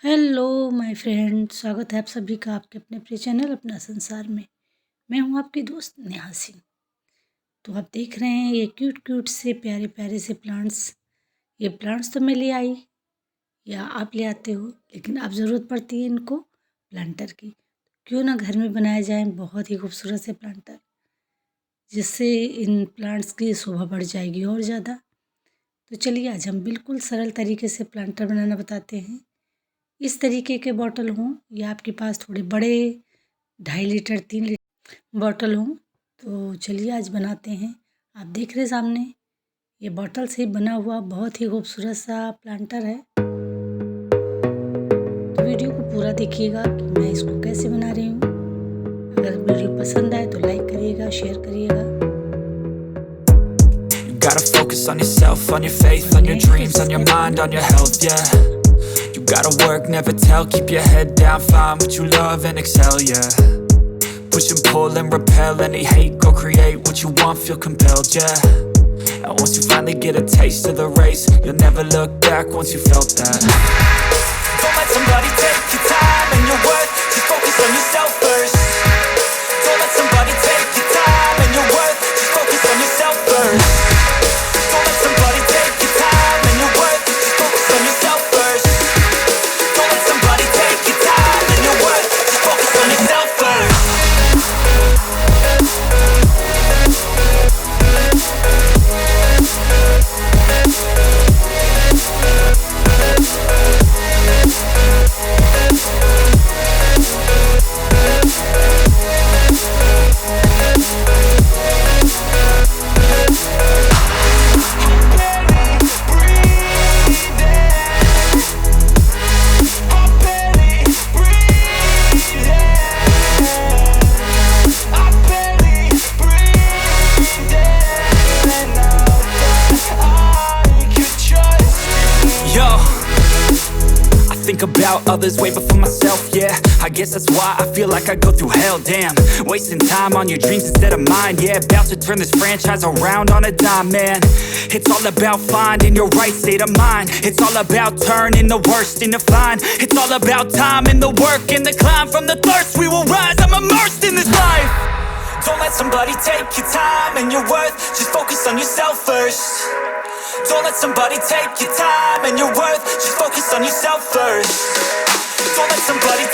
Hello my friend, स्वागत है आप सभी का आपके अपने प्रिय चैनल अपना संसार में। मैं हूं आपकी दोस्त नेहा सिंह। तो आप देख रहे हैं ये क्यूट क्यूट से प्यारे प्यारे से प्लांट्स। ये प्लांट्स तो मैं ले आई या आप ले आते हो, लेकिन अब ज़रूरत पड़ती है इनको प्लांटर की। क्यों ना घर में बनाए जाएं बहुत ही खूबसूरत से प्लांटर, जिससे इन प्लांट्स की शोभा बढ़ जाएगी और ज़्यादा। तो चलिए आज हम बिल्कुल सरल तरीके से प्लांटर बनाना बताते हैं। इस तरीके के बॉटल हों या आपके पास थोड़े बड़े 2.5 लीटर 3 लीटर बॉटल हों, तो चलिए आज बनाते हैं। आप देख रहे सामने ये बॉटल से बना हुआ बहुत ही खूबसूरत सा प्लांटर है। तो वीडियो को पूरा देखिएगा कि मैं इसको कैसे बना रही हूँ। अगर वीडियो पसंद आए तो लाइक करिएगा, शेयर करिएगा। Gotta focus on yourself, on your faith, on your dreams, on your mind, on your health, yeah. You gotta work, never tell, keep your head down, find what you love and excel, yeah. Push and pull and repel any hate, go create what you want, feel compelled, yeah. And once you finally get a taste of the race, you'll never look back once you felt that. Don't let somebody take your time and your worth, just focus on yourself first. Don't let somebody take your time and your worth, just focus on yourself first. Don't let somebody take your time and your worth, just focus on yourself first. Don't let somebody take your time and your worth, just focus on yourself first. Think about others way before myself, yeah. I guess that's why I feel like I go through hell, damn. Wasting time on your dreams instead of mine, yeah. About to turn this franchise around on a dime, man. It's all about finding your right state of mind. It's all about turning the worst into fine. It's all about time and the work and the climb. From the thirst we will rise, I'm immersed in this life. Don't let somebody take your time and your worth, just focus on yourself first. Don't let somebody take your time and your worth, just focus on yourself first. Don't let somebody